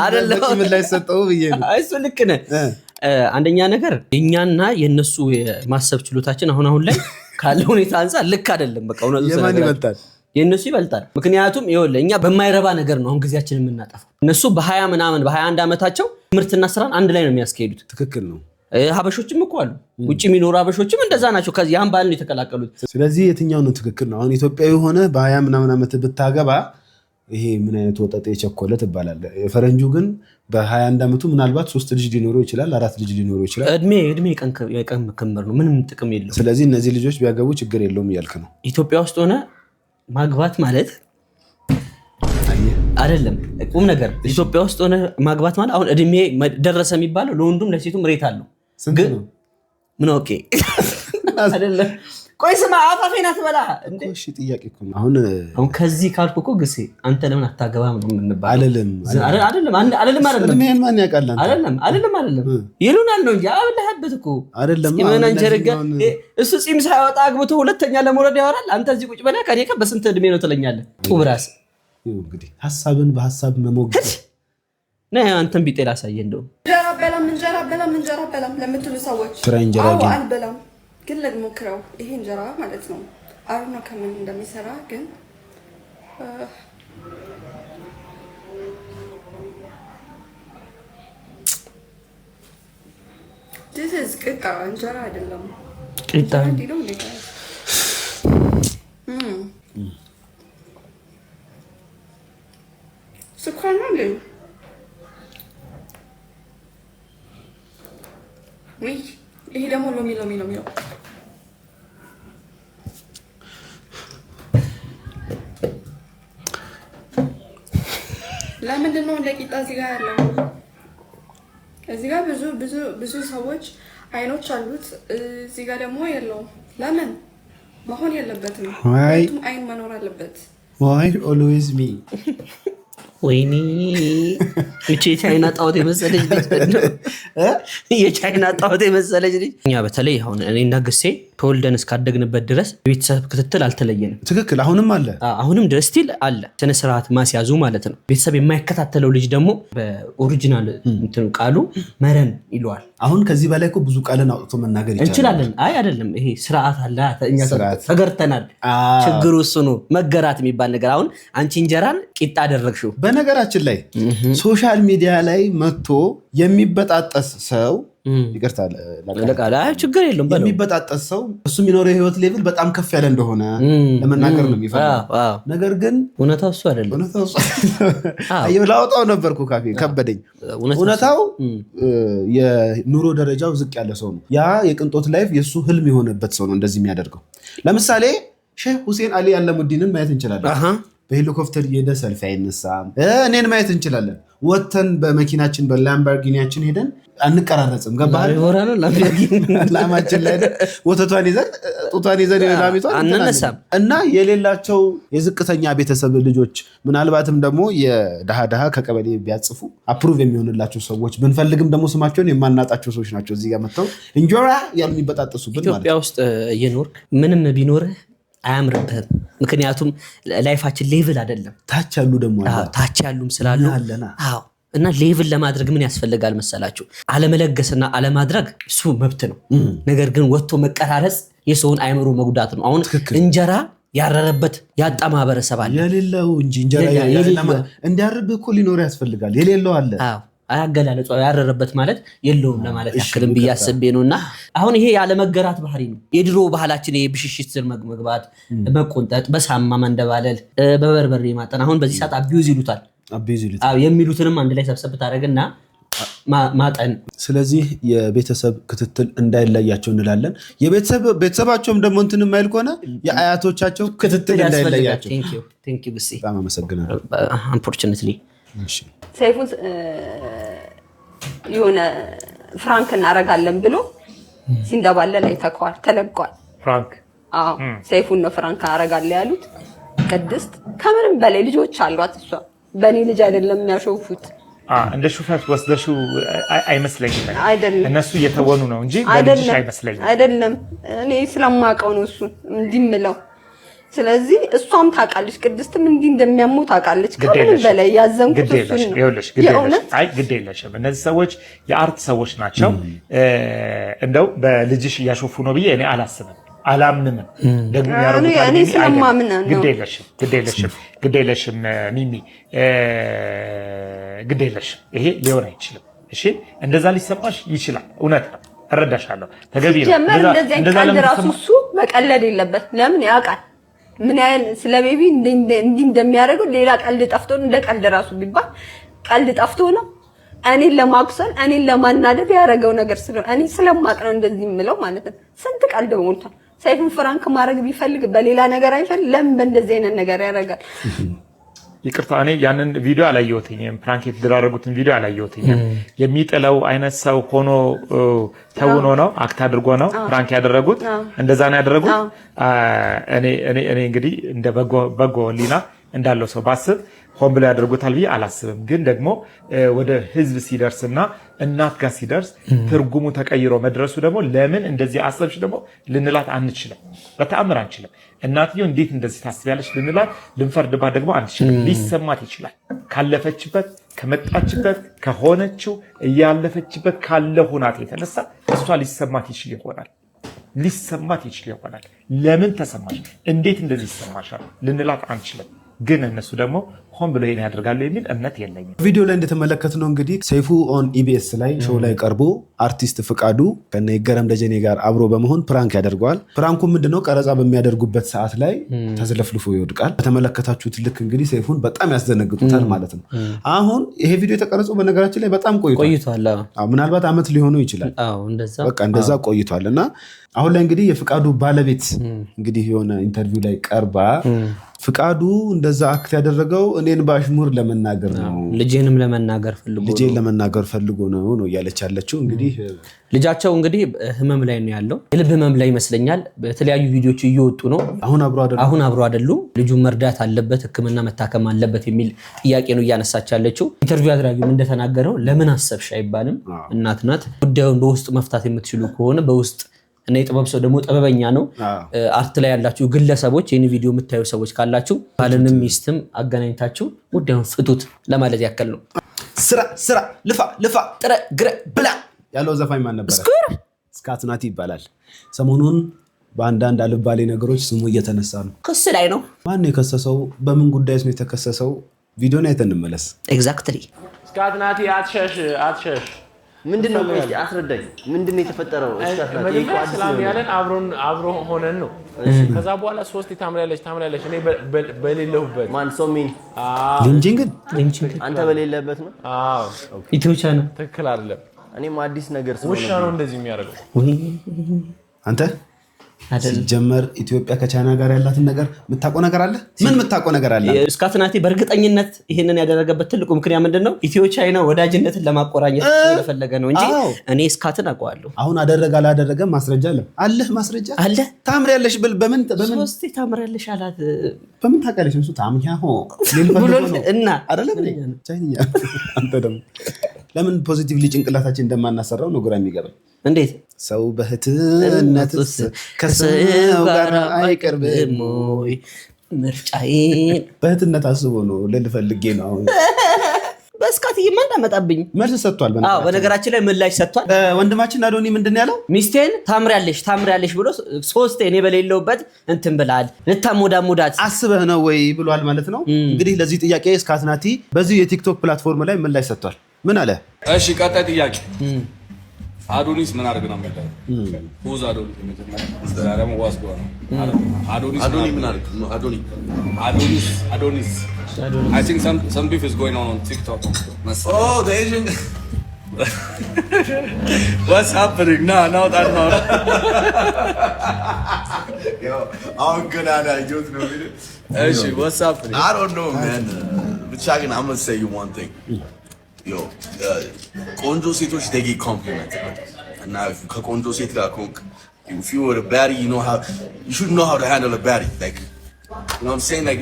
አይደለም ምን ላይ ሰጠው ብዬ ነው። እሱ ልክ ነህ። አንደኛ ነገር የኛና የነሱ የማሰብ ችሎታችን አሁን ላይ ካለው ሁኔታ አንፃር ልክ አይደለም። በቃ የማን ይበልጣል? የነሱ ይበልጣል። ምክንያቱም ይኸውልህ እኛ በማይረባ ነገር ነው አሁን ጊዜያችንን የምናጠፋው። እነሱ በ20 ምናምን በ21 ዓመታቸው ትምህርትና ስራን አንድ ላይ ነው የሚያስኬዱት። ትክክል ነው። ሀበሾችም እኮ አሉ፣ ውጭ የሚኖሩ ሀበሾችም እንደዛ ናቸው። ከዚህ ያን ባህል ነው የተቀላቀሉት። ስለዚህ የትኛው ነው ትክክል ነው? አሁን ኢትዮጵያዊ ሆነ በ20 ምናምን ዓመት ብታገባ ይሄ ምን አይነት ወጠጤ የቸኮለ ትባላለህ። የፈረንጁ ግን በ21 ዓመቱ ምናልባት 3 ልጅ ሊኖረው ይችላል፣ 4 ልጅ ሊኖረው ይችላል። እድሜ የቀን ክምር ነው፣ ምንም ጥቅም የለውም። ስለዚህ እነዚህ ልጆች ቢያገቡ ችግር የለውም እያልክ ነው። ኢትዮጵያ ውስጥ ሆነ ማግባት ማለት አይደለም ቁም ነገር። ኢትዮጵያ ውስጥ ሆነ ማግባት ማለት አሁን እድሜ ደረሰ የሚባለው ለወንዱም ለሴቱም ሬት አለው። ግን ምን ኦኬ አይደለም። ቆይ ስማ አፋፌና ትበላ እንዴ? እሺ ጥያቄ እኮ አሁን ከዚህ ካልኩ እኮ ግሴ አንተ ለምን አታገባም ነው የምንባለው? አይደለም እድሜህን ማን ያውቃል? አይደለም ይሉናል ነው እንጂ አብለህበት እኮ አይደለም። እሱ ጺም ሳይወጣ አግብቶ ሁለተኛ ለመውለድ ያወራል። አንተ እዚህ ቁጭ ብለህ ከኔ በስንት እድሜ ነው ትለኛለህ? ጡብራስ እንግዲህ ሐሳብን በሐሳብ መሞገት ነው። አንተም ቢጤ ላሳየህ እንደው እንጀራ በላም ለምትሉ ሰዎች አልበላም ግን ለሞክረው ይሄ እንጀራ ማለት ነው። አሩና ከምን እንደሚሰራ ግን this is ቅጣ እንጀራ አይደለም። ቅጣ ስኳር ነው እንዴ? ይሄ ደግሞ ሎሚ ነው። ለምንድን ነው እንደ ቂጣ እዚህ ጋር ያለው? እዚህ ጋር ብዙ ሰዎች አይኖች አሉት፣ እዚህ ጋር ደግሞ የለውም። ለምን መሆን የለበትም? ሁለቱም አይን መኖር አለበት። Why always me? ወይኔ እቺ የቻይና ጣውት የመሰለች ልጅ እኛ በተለይ አሁን እኔና ግሴ ተወልደን እስካደግንበት ድረስ ቤተሰብ ክትትል አልተለየንም። ትክክል። አሁንም አለ፣ አሁንም ድረስ ስቲል አለ። ስነ ስርዓት ማስያዙ ማለት ነው። ቤተሰብ የማይከታተለው ልጅ ደግሞ በኦሪጂናል እንትኑ ቃሉ መረን ይለዋል። አሁን ከዚህ በላይ እኮ ብዙ ቃልን አውጥቶ መናገር እንችላለን። አይ አይደለም፣ ይሄ ስርዓት አለ። እኛ ተገርተናል። ችግሩ እሱ ነው፣ መገራት የሚባል ነገር። አሁን አንቺ እንጀራን ቂጣ አደረግሽው። በነገራችን ላይ ሶሻል ሚዲያ ላይ መጥቶ የሚበጣጠስ ሰው ይቅርታ ችግር የለውም የሚበጣጠስ ሰው እሱ የሚኖረው የህይወት ሌቭል በጣም ከፍ ያለ እንደሆነ ለመናገር ነው የሚፈልገው። ነገር ግን እውነታው እሱ አይደለም። ላወጣው ነበርኩ ካፌ ከበደኝ። እውነታው የኑሮ ደረጃው ዝቅ ያለ ሰው ነው። ያ የቅንጦት ላይፍ የእሱ ህልም የሆነበት ሰው ነው እንደዚህ የሚያደርገው። ለምሳሌ ሼህ ሁሴን አሊ አለሙዲንን ማየት እንችላለን። በሄሊኮፕተር እየሄደ ሰልፊ አይነሳም። እኔን ማየት እንችላለን። ወተን በመኪናችን በላምበርጊኒያችን ሄደን አንቀራረጽም። ገባህ? ላማችን ላይ ወተቷን ይዘን ጡቷን ይዘን ላሚቷን አንነሳም። እና የሌላቸው የዝቅተኛ ቤተሰብ ልጆች ምናልባትም ደግሞ የደሃ ከቀበሌ ቢያጽፉ አፕሩቭ የሚሆንላቸው ሰዎች ብንፈልግም ደግሞ ስማቸውን የማናጣቸው ሰዎች ናቸው እዚህ ጋር መጥተው እንጆራ ያሉ የሚበጣጠሱብን ማለት ነው። ኢትዮጵያ ውስጥ እየኖርክ ምንም ቢኖርህ አያምርብህም። ምክንያቱም ላይፋችን ሌቭል አይደለም። ታች ያሉ ደግሞ ታች ያሉም ስላሉ እና ሌቭል ለማድረግ ምን ያስፈልጋል መሰላችሁ? አለመለገስና አለማድረግ እሱ መብት ነው። ነገር ግን ወጥቶ መቀራረጽ የሰውን አይምሮ መጉዳት ነው። አሁን እንጀራ ያረረበት ያጣ ማህበረሰብ አለ። የሌለው እንጂ እንጀራ እንዲያርብ እኮ ሊኖር ያስፈልጋል። የሌለው አለ። አያገላለጹ ያረረበት ማለት የለውም ለማለት ያክልም ብዬ አስቤ ነውና አሁን ይሄ ያለመገራት ባህሪ ነው። የድሮ ባህላችን የብሽሽት ስር መግባት፣ መቆንጠጥ፣ በሳማ መንደባለል፣ በበርበሬ ማጠን አሁን በዚህ ሰዓት አቢዩዝ ይሉታል። የሚሉትንም አንድ ላይ ሰብሰብ ታደርግና ማጠን። ስለዚህ የቤተሰብ ክትትል እንዳይለያቸው እንላለን። ቤተሰባቸውም ደግሞ እንትን የማይል ከሆነ የአያቶቻቸው ክትትል እንዳይለያቸው። በጣም አመሰግናለሁ። አንፎርቹኔትሊ ሰይፉን የሆነ ፍራንክ እናደርጋለን ብሎ ሲንደባለል አይተከዋል፣ ተለቋል። ፍራንክ ሰይፉን ነው ፍራንክ እናደርጋለን ያሉት። ቅድስት ከምንም በላይ ልጆች አሏት። እሷ በእኔ ልጅ አይደለም የሚያሾፉት። እንደ ሹፈት ወስደሽው አይመስለኝም። አይደለም እነሱ እየተወኑ ነው እንጂ በልጅሽ አይመስለኝም። አይደለም እኔ ስለማውቀው ነው እሱን እንዲህ የምለው። ስለዚህ እሷም ታውቃለች፣ ቅድስትም እንዲህ እንደሚያሙ ታውቃለች። ከምንም በላይ ያዘንኩት እሱን ነው። ይኸውልሽ ግድ የለሽም። እነዚህ ሰዎች የአርት ሰዎች ናቸው። እንደው በልጅሽ እያሾፉ ነው ብዬ እኔ አላስብም፣ አላምንም። ደግሞ ያረጋግጣል። እኔ ስለማምን ነው። ግድ የለሽም ሚሚ፣ ግድ የለሽም። ይሄ ሊሆን አይችልም። እሺ እንደዛ ሊሰማሽ ይችላል። እውነት ነው፣ እረዳሻለሁ። ተገቢ ነው። እንደዛ ለራሱ እሱ መቀለድ የለበት። ለምን ያውቃል ምን ያህል ስለ ቤቢ እንዲህ እንደሚያደርገው። ሌላ ቀልድ ጠፍቶ እንደ ቀልድ ራሱ ቢባል ቀልድ ጠፍቶ ነው እኔን ለማቁሰል እኔን ለማናደድ ያደረገው ነገር ስለሆነ እኔ ስለማቅ ነው እንደዚህ የምለው ማለት ነው። ስንት ቀልድ ሞልቷል። ሰይፉን ፍራንክ ማድረግ ቢፈልግ በሌላ ነገር አይፈልግ። ለምን በእንደዚህ አይነት ነገር ያደርጋል? ይቅርታ እኔ ያንን ቪዲዮ አላየሁትኝም። ፕራንክ የተደረጉትን ቪዲዮ አላየሁትኝም። የሚጥለው አይነት ሰው ሆኖ ተውኖ ነው አክት አድርጎ ነው ፕራንክ ያደረጉት። እንደዛ ነው ያደረጉት። እኔ እንግዲህ እንደ በጎ ሊና እንዳለው ሰው ባስብ ሆን ብለው ያደርጉታል ብዬ አላስብም። ግን ደግሞ ወደ ህዝብ ሲደርስና እናት ጋር ሲደርስ ትርጉሙ ተቀይሮ መድረሱ ደግሞ ለምን እንደዚህ አሰብሽ ደግሞ ልንላት አንችልም፣ በተአምር አንችልም። እናትየው እንዴት እንደዚህ ታስቢያለሽ ልንላት ልንፈርድባት ደግሞ አንችልም። ሊሰማት ይችላል። ካለፈችበት ከመጣችበት ከሆነችው እያለፈችበት ካለ ሁናት የተነሳ እሷ ሊሰማት ይችል ይሆናል። ለምን ተሰማሽ፣ እንዴት እንደዚህ ይሰማሻል ልንላት አንችልም። ግን እነሱ ደግሞ ሆን ብሎ ይሄን ያደርጋሉ የሚል እምነት የለኝም። ቪዲዮ ላይ እንደተመለከትነው እንግዲህ ሰይፉ ኦን ኢቢኤስ ላይ ሾው ላይ ቀርቦ አርቲስት ፍቃዱ ከነ ይገረም ደጀኔ ጋር አብሮ በመሆን ፕራንክ ያደርገዋል። ፕራንኩ ምንድነው? ቀረጻ በሚያደርጉበት ሰዓት ላይ ተዝለፍልፎ ይወድቃል። በተመለከታችሁት ልክ እንግዲህ ሰይፉን በጣም ያስደነግጡታል ማለት ነው። አሁን ይሄ ቪዲዮ የተቀረጸው በነገራችን ላይ በጣም ቆይቷል። ምናልባት ዓመት ሊሆነው ይችላል። በቃ እንደዛ ቆይቷል እና አሁን ላይ እንግዲህ የፍቃዱ ባለቤት እንግዲህ የሆነ ኢንተርቪው ላይ ቀርባ ፍቃዱ እንደዛ አክት ያደረገው እኔን በአሽሙር ለመናገር ነው፣ ልጄንም ለመናገር ፈልጎ ነው እያለች ያለችው። እንግዲህ ልጃቸው እንግዲህ ህመም ላይ ነው ያለው፣ የልብ ህመም ላይ ይመስለኛል። በተለያዩ ቪዲዮዎች እየወጡ ነው። አሁን አብሮ አይደሉም። ልጁን መርዳት አለበት፣ ሕክምና መታከም አለበት የሚል ጥያቄ ነው እያነሳች ያለችው። ኢንተርቪው አድራጊውም እንደተናገረው ለምን አሰብሽ አይባልም። እናት ናት። ጉዳዩን በውስጥ መፍታት የምትችሉ ከሆነ በውስጥ እና የጥበብ ሰው ደግሞ ጥበበኛ ነው። አርት ላይ ያላችሁ ግለሰቦች ይህን ቪዲዮ የምታዩ ሰዎች ካላችሁ ባልንም ሚስትም አገናኝታችሁ ጉዳዩን ፍቱት ለማለት ያክል ነው። ስራ ልፋ ጥረ ግረ ብላ ያለው ዘፋኝ ማን ነበር? ስካትናቲ ይባላል። ሰሞኑን በአንዳንድ አልባሌ ነገሮች ስሙ እየተነሳ ነው። ክስ ላይ ነው። ማን የከሰሰው? በምን ጉዳይ ነው የተከሰሰው? ቪዲዮን አይተን እንመለስ። ኤግዛክትሊ ስካትናቲ አትሸሽ ምንድነው? አስረዳኝ። ምንድነው የተፈጠረው? ሰላም ያለን አብሮ ሆነን ነው። ከዛ በኋላ ሶስት ታምራለች እኔ በሌለሁበት ማን ሶሚን ሊንጂንግ አንተ በሌለበት ነው። አዎ ኢትዮቻ ነው። ትክክል አይደለም። እኔም አዲስ ነገር ውሻ ነው እንደዚህ የሚያደርገው። አንተ ሲጀመር ኢትዮጵያ ከቻይና ጋር ያላትን ነገር የምታውቀው ነገር አለ? ምን የምታውቀው ነገር አለ? ስካትናቲ በእርግጠኝነት ይሄንን ያደረገበት ትልቁ ምክንያት ምንድነው? ኢትዮ ቻይና ወዳጅነትን ለማቆራኘት ስለፈለገ ነው እንጂ እኔ ስካትን አውቀዋለሁ። አሁን አደረገ አላደረገ ማስረጃ አለህ? ማስረጃ አለ። ታምሪያለሽ ብል በምን ሶስቴ ታምሪያለሽ አላት። በምን ታውቂያለሽ? እሱ ታምኛ እና አይደለም ቻይኛ። አንተ ደግሞ ለምን ፖዚቲቭሊ ጭንቅላታችን እንደማናሰራው ነው ግራ የሚገባኝ። እንዴት ሰው በህትነትስ ከሰው ጋር አይቀርብም ወይ? ምርጫዬን በህትነት አስቦ ነው ልፈልጌ ነው። አሁን በስካት ይመጣመጣብኝ መልስ ሰጥቷል። በነገራችን ላይ ምላሽ ሰጥቷል። ወንድማችን አዶኒ ምንድነው ያለው? ሚስቴን ታምሪያለሽ ብሎ ሶስቴ እኔ በሌለውበት እንትን ብላል ልታሞዳሙዳት አስበህ ነው ወይ ብሏል ማለት ነው። እንግዲህ ለዚህ ጥያቄ ስካትናቲ በዚህ የቲክቶክ ፕላትፎርም ላይ ምላሽ ሰጥቷል። ምን አለ? እሺ ቀጣይ ጥያቄ አዶኒስ ምን አድርግ ነው የሚለው? ሁዝ አዶኒ ደግሞ ዋስጎ ነው። አዶኒ ምን አድርግ ነው? አዶኒስ I think some beef is going on TikTok. Oh, the Asian What's happening? No, that's not. Yo, I'm good at that. You know me. Hey, what's happening? I don't know, man. But Chagan, I'm gonna say you one thing. Yo, Konjo Setosh they get complimented. And now if you Konjo Seto, if you were a baddie, you should know how to handle a baddie. Like, you know what I'm saying? Like,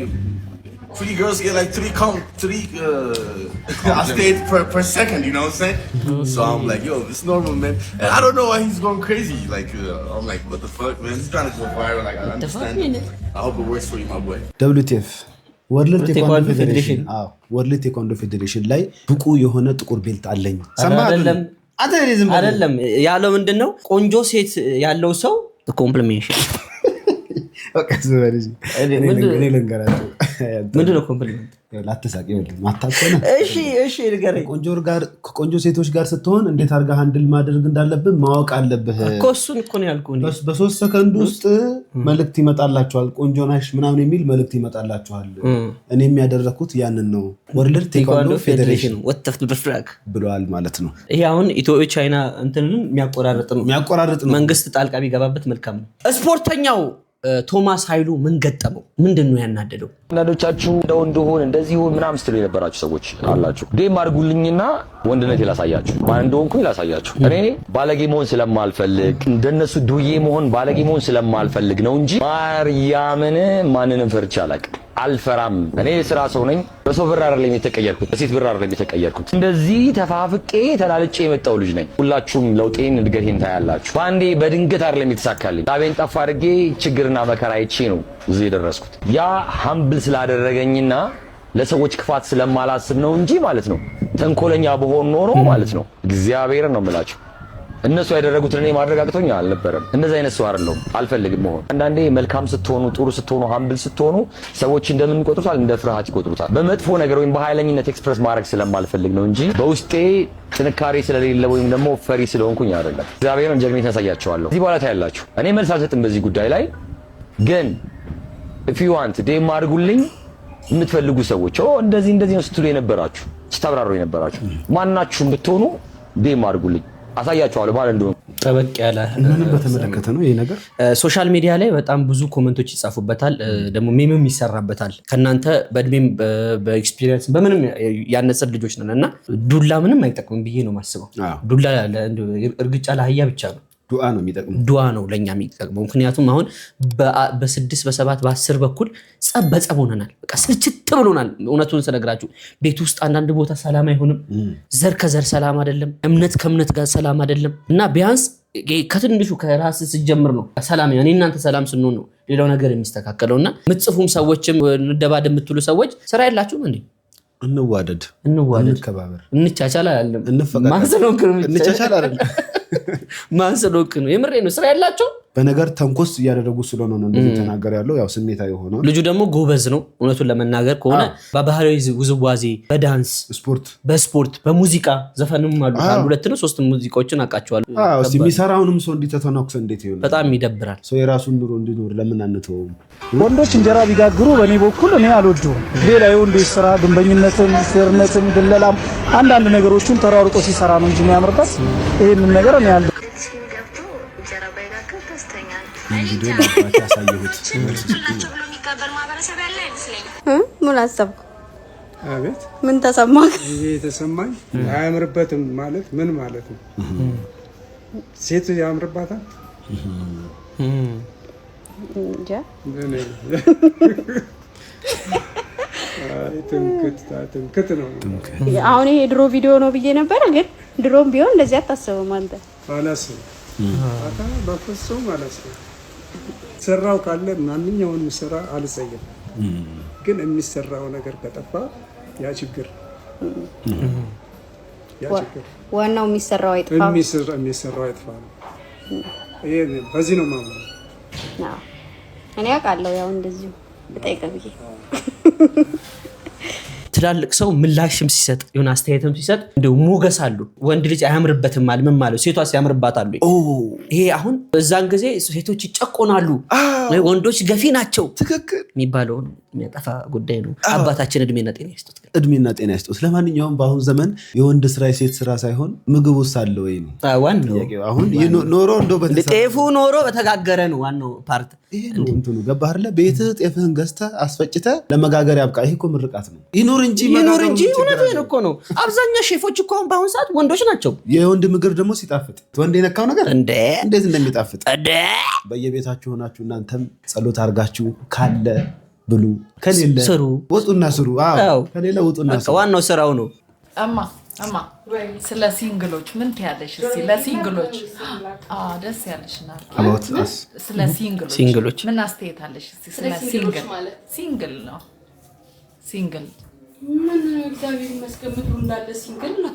pretty girls get like three states per second, you know what I'm saying? So I'm like, yo, this is normal, man. And I don't know why he's going crazy. Like, I'm like, what the fuck, man? He's trying to go viral. Like, I understand. I hope it works for you, my boy. WTF ወርልድ ቴኳንዶ ፌዴሬሽን ወርልድ ቴኳንዶ ፌዴሬሽን ላይ ብቁ የሆነ ጥቁር ቤልት አለኝ አይደለም አይደለም ያለው ምንድነው ቆንጆ ሴት ያለው ሰው ኮምፕሊሜንሽን በቃ ዘበሪጂ እኔ ልንገራችሁ ምንድነው ኮምፕሊሜንት ላተሳቂ ወልድ ማታከነ እሺ ንገረኝ ቆንጆ ሴቶች ጋር ስትሆን እንዴት አርጋ ሃንድል ማድረግ እንዳለብህ ማወቅ አለብህ እኮ እሱን እኮ ነው ያልኩኝ በ3 ሰከንድ ውስጥ መልእክት ይመጣላችኋል ቆንጆ ናሽ ምናምን የሚል መልእክት ይመጣላችኋል እኔ የሚያደርኩት ያንን ነው ወርልድ ቴኳንዶ ፌዴሬሽን ወጥተፍ በፍራክ ብለዋል ማለት ነው ይሄ አሁን ኢትዮጵያ ቻይና እንትንን የሚያቆራርጥ ነው መንግስት ጣልቃ ቢገባበት መልካም ነው ስፖርተኛው ቶማስ ኃይሉ ምን ገጠመው ምንድነው ያናደደው አንዳንዶቻችሁ እንደሆን እንደዚህ ሆን ምናምን ስትሉ የነበራችሁ ሰዎች አላችሁ ዴም አድርጉልኝና ወንድነት ይላሳያችሁ ማን እንደሆንኩ ይላሳያችሁ እኔ ባለጌ መሆን ስለማልፈልግ እንደነሱ ዱዬ መሆን ባለጌ መሆን ስለማልፈልግ ነው እንጂ ማርያምን ማንንም ፈርቻ አላውቅም አልፈራም እኔ ስራ ሰው ነኝ በሰው ብር አይደለም የተቀየርኩት በሴት ብር አይደለም የተቀየርኩት እንደዚህ ተፋፍቄ ተላልጬ የመጣው ልጅ ነኝ ሁላችሁም ለውጤን እድገቴን ታያላችሁ ባንዴ በድንገት አይደለም የተሳካልኝ ዳቤን ጠፋ አድርጌ ችግርና መከራ አይቼ ነው እዚህ የደረስኩት ያ ሃምብል ስላደረገኝና ለሰዎች ክፋት ስለማላስብ ነው እንጂ ማለት ነው ተንኮለኛ በሆን ኖሮ ማለት ነው እግዚአብሔር ነው የምላችሁ እነሱ ያደረጉትን እኔ ማድረግ አቅቶኝ አልነበረም እንደዛ አይነት ሰው አይደለም አልፈልግም መሆን አንዳንዴ መልካም ስትሆኑ ጥሩ ስትሆኑ ሃምብል ስትሆኑ ሰዎች እንደምን ይቆጥሩታል እንደ ፍርሃት ይቆጥሩታል በመጥፎ ነገር ወይም በኃይለኝነት ኤክስፕረስ ማድረግ ስለማልፈልግ ነው እንጂ በውስጤ ጥንካሬ ስለሌለ ወይም ደግሞ ፈሪ ስለሆንኩኝ አይደለም እግዚአብሔርን ጀግኒት ያሳያቸዋለሁ እዚህ በኋላ ታያላችሁ እኔ መልስ አልሰጥም በዚህ ጉዳይ ላይ ግን if you want ዴም አድርጉልኝ የምትፈልጉ ሰዎች እንደዚህ ነው ስትሉ የነበራችሁ ስታብራሩ የነበራችሁ ማንናችሁም ብትሆኑ ዴም አድርጉልኝ አሳያችኋለሁ ማለት እንደሆነ ጠበቅ ያለ ምንም በተመለከተ ነው ይሄ ነገር ሶሻል ሚዲያ ላይ በጣም ብዙ ኮሜንቶች ይጻፉበታል ደግሞ ሜምም ይሰራበታል ከናንተ በእድሜም በኤክስፒሪየንስ በምንም ያነሰ ልጆች ነንና ዱላ ምንም አይጠቅምም ብዬ ነው ማስበው ዱላ እርግጫ ለአህያ ብቻ ነው ዱአ ነው የሚጠቅመው ዱአ ነው ለኛ የሚጠቅመው ምክንያቱም አሁን በ6 በ7 በ10 በኩል ጸብ ሆነናል በቃ ስልችት ብሎናል እውነቱን ሰነግራችሁ ቤት ውስጥ አንዳንድ ቦታ ሰላም አይሆንም ዘር ከዘር ሰላም አይደለም እምነት ከእምነት ጋር ሰላም አይደለም እና ቢያንስ ከትንሹ ከራስ ሲጀምር ነው ሰላም እኔ እናንተ ሰላም ስንሆን ነው ሌላው ነገር የሚስተካከለውና ምጽፉም ሰዎችም እንደባደ የምትሉ ሰዎች ስራ የላችሁም እንዴ እንዋደድ እንከባበር እንቻቻል አይደለም እንቻቻል አይደለም ማንሰሎክ ነው የምሬ ነው ስራ ያላችሁ በነገር ተንኮስ እያደረጉ ስለሆነ ነው እንደዚህ ተናገር ያለው ያው ስሜታዊ ሆኖ ልጁ ደግሞ ጎበዝ ነው እውነቱን ለመናገር ከሆነ በባህላዊ ውዝዋዜ በዳንስ በስፖርት በሙዚቃ ዘፈንም አሉ ሁለት ነው ሶስት ሙዚቃዎችን አቃቸዋለሁ እስቲ የሚሰራውንም ሰው እንዲተተናክስ እንዴት ይሆናል በጣም ይደብራል ሰው የራሱን ኑሮ እንዲኖር ለምን አንተው ወንዶች እንጀራ ቢጋግሩ በኔ በኩል እኔ አልወደውም ሌላ የወንዶች ስራ ግንበኝነትም ስርነትም ድለላም አንዳንድ ነገሮችን ተራርቆ ሲሰራ ነው እንጂ የሚያምርበት ይሄንን ነገር እኔ ያለው ቪዲዮ ባታ ያሳየሁት ምን አሰብኩ አቤት ምን ተሰማክ ይሄ ተሰማኝ አያምርበትም ማለት ምን ማለት ነው ሴት ያምርባታል እንጃ ትምክት ነው አሁን ይሄ ድሮ ቪዲዮ ነው ብዬ ነበር ግን ድሮም ቢሆን እንደዚህ አታስበም አንተ አላስብም በፍጹም አላስብም ሰራው ካለ ማንኛውንም ስራ አልጸየም ግን የሚሰራው ነገር ከጠፋ ያ ችግር ዋናው የሚሰራው አይጥፋ የሚሰራው አይጥፋ ይሄ በዚህ ነው ማለት ነው እኔ አውቃለሁ ያው እንደዚህ በጠይቀብኝ ትላልቅ ሰው ምላሽም ሲሰጥ የሆነ አስተያየትም ሲሰጥ እንደው ሞገስ አሉ። ወንድ ልጅ አያምርበትም ማለት ምን ማለት ሴቷስ ያምርባታሉ? ይሄ አሁን በዛን ጊዜ ሴቶች ይጨቆናሉ፣ ወንዶች ገፊ ናቸው የሚባለው የሚያጠፋ ጉዳይ ነው። አባታችን እድሜና ጤና ይስጡት፣ እድሜና ጤና ይስጡት። ለማንኛውም በአሁን ዘመን የወንድ ስራ የሴት ስራ ሳይሆን ምግብ ውስጥ አለ ወይ ነው ዋናው። አሁን ኖሮ እንደው ጤፉ ኖሮ በተጋገረ ነው ዋናው ፓርት። ይሄ ነው እንትኑ ገባህ አይደለ? ቤትህ ጤፍህን ገዝተህ አስፈጭተህ ለመጋገር ያብቃ። ይሄ እኮ ምርቃት ነው። ይኖር እንጂ እውነቴን እኮ ነው። አብዛኛው ሼፎች እኮ አሁን በአሁን ሰዓት ወንዶች ናቸው። የወንድ ምግብ ደግሞ ሲጣፍጥ ወንድ የነካው ነገር እንዴት እንደሚጣፍጥ በየቤታችሁ ሆናችሁ እናንተም ጸሎት አድርጋችሁ ካለ ብሉ፣ ከሌለ ስሩ፣ ወጡና ስሩ። አዎ ከሌለ ወጡና ስሩ። ዋናው ስራው ነው። እማ ስለ ሲንግሎች ምን ትያለሽ? እስኪ ለሲንግሎች ደስ ያለሽ ናት። ስለ ሲንግሎች ምን አስተያየት አለሽ? እስኪ ስለ ሲንግል ነው። ሲንግል ምን እግዚአብሔር ይመስገን ምድሩ እንዳለ ሲንግል ነው።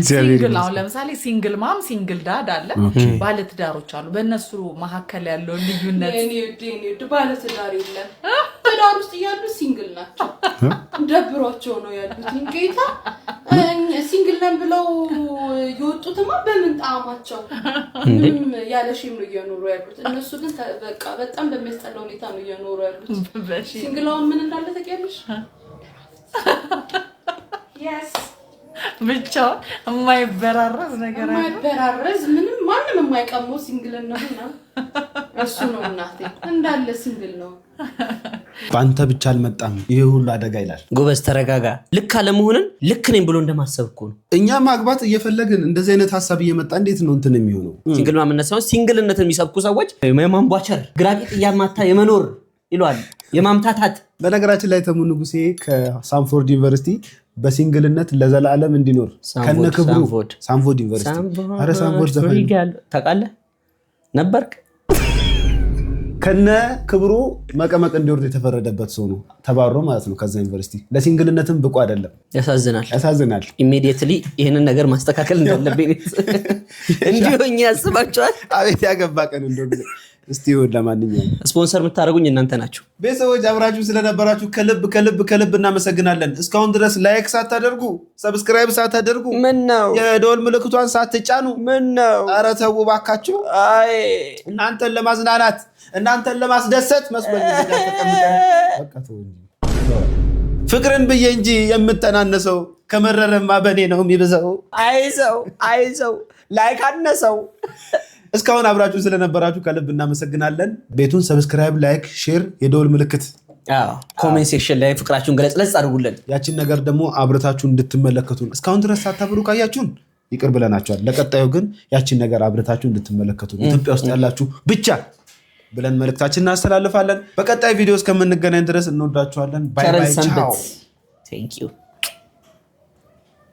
ሲንግል አሁን ለምሳሌ ሲንግል ማም ሲንግል ዳድ አለ፣ ባለትዳሮች አሉ። በእነሱ መካከል ያለው ልዩነት እኔ ባለትዳር የለም። ትዳር ውስጥ ያሉ ሲንግል ናቸው። ደብሯቸው ነው ያሉት። ጌታ ሲንግል ነን ብለው የወጡትማ በምን ጣዕማቸው ምንም ያለ ሼም ነው እየኖሩ ያሉት። እነሱ ግን በቃ በጣም በሚያስጠላ ሁኔታ ነው እየኖሩ ያሉት። ሲንግላውን ምን እንዳለ ታውቂያለሽ? ብቻውን የማይበራረዝ ነገር አለ። የማይበራረዝ ምንም ማንም የማይቀመው ሲንግል ነው። እሱ ነው እናቴ እንዳለ ሲንግል ነው። በአንተ ብቻ አልመጣም ይሄ ሁሉ አደጋ ይላል። ጎበዝ ተረጋጋ። ልክ አለመሆንን ልክ ነኝ ብሎ እንደማሰብ እኮ ነው። እኛ ማግባት እየፈለግን እንደዚህ አይነት ሀሳብ እየመጣ እንዴት ነው እንትን የሚሆነው? ሲንግል ማምነት ሳይሆን ሲንግልነትን የሚሰብኩ ሰዎች የማንቧቸር ግራቂጥ እያማታ የመኖር ይሏል፣ የማምታታት። በነገራችን ላይ ተሙ ንጉሴ ከሳንፎርድ ዩኒቨርሲቲ በሲንግልነት ለዘላለም እንዲኖር ከነ ክብሩ ሳንፎርድ ዩኒቨርሲቲ አረ ሳንፎርድ ዘፈን ታውቃለህ ነበርክ ከነ ክብሩ መቀመቅ እንዲወርድ የተፈረደበት ሰው ነው። ተባሮ ማለት ነው ከዛ ዩኒቨርሲቲ። ለሲንግልነትም ብቁ አይደለም። ያሳዝናል። ኢሚዲየትሊ ይሄንን ነገር ማስተካከል እንዳለብኝ እንዲሆኝ ያስባቸዋል። አቤት ያገባ ቀን እንደው እስቲ ለማንኛውም ስፖንሰር የምታደርጉኝ እናንተ ናችሁ። ቤተሰቦች አብራችሁ ስለነበራችሁ ከልብ እናመሰግናለን። እስካሁን ድረስ ላይክ ሳታደርጉ ሰብስክራይብ ሳታደርጉ ምን ነው የደወል ምልክቷን ሳትጫኑ ምን ነው? ኧረ ተው ባካችሁ። አይ እናንተን ለማዝናናት እናንተን ለማስደሰት መስሎኝ ፍቅርን ብዬ እንጂ የምተናነሰው ከመረረማ በኔ ነው የሚብዘው። አይዘው ላይክ አነሰው። እስካሁን አብራችሁ ስለነበራችሁ ከልብ እናመሰግናለን። ቤቱን ሰብስክራይብ፣ ላይክ፣ ሼር፣ የደወል ምልክት ኮሜንት ሴክሽን ላይ ፍቅራችሁን ገለጽ አድርጉልን። ያችን ነገር ደግሞ አብረታችሁ እንድትመለከቱን እስካሁን ድረስ ሳታብሩ ካያችሁን ይቅር ብለናችኋል። ለቀጣዩ ግን ያችን ነገር አብረታችሁ እንድትመለከቱ ኢትዮጵያ ውስጥ ያላችሁ ብቻ ብለን መልእክታችን እናስተላልፋለን። በቀጣይ ቪዲዮ እስከምንገናኝ ድረስ እንወዳችኋለን። ባይ ባይ። ቻው። Thank you.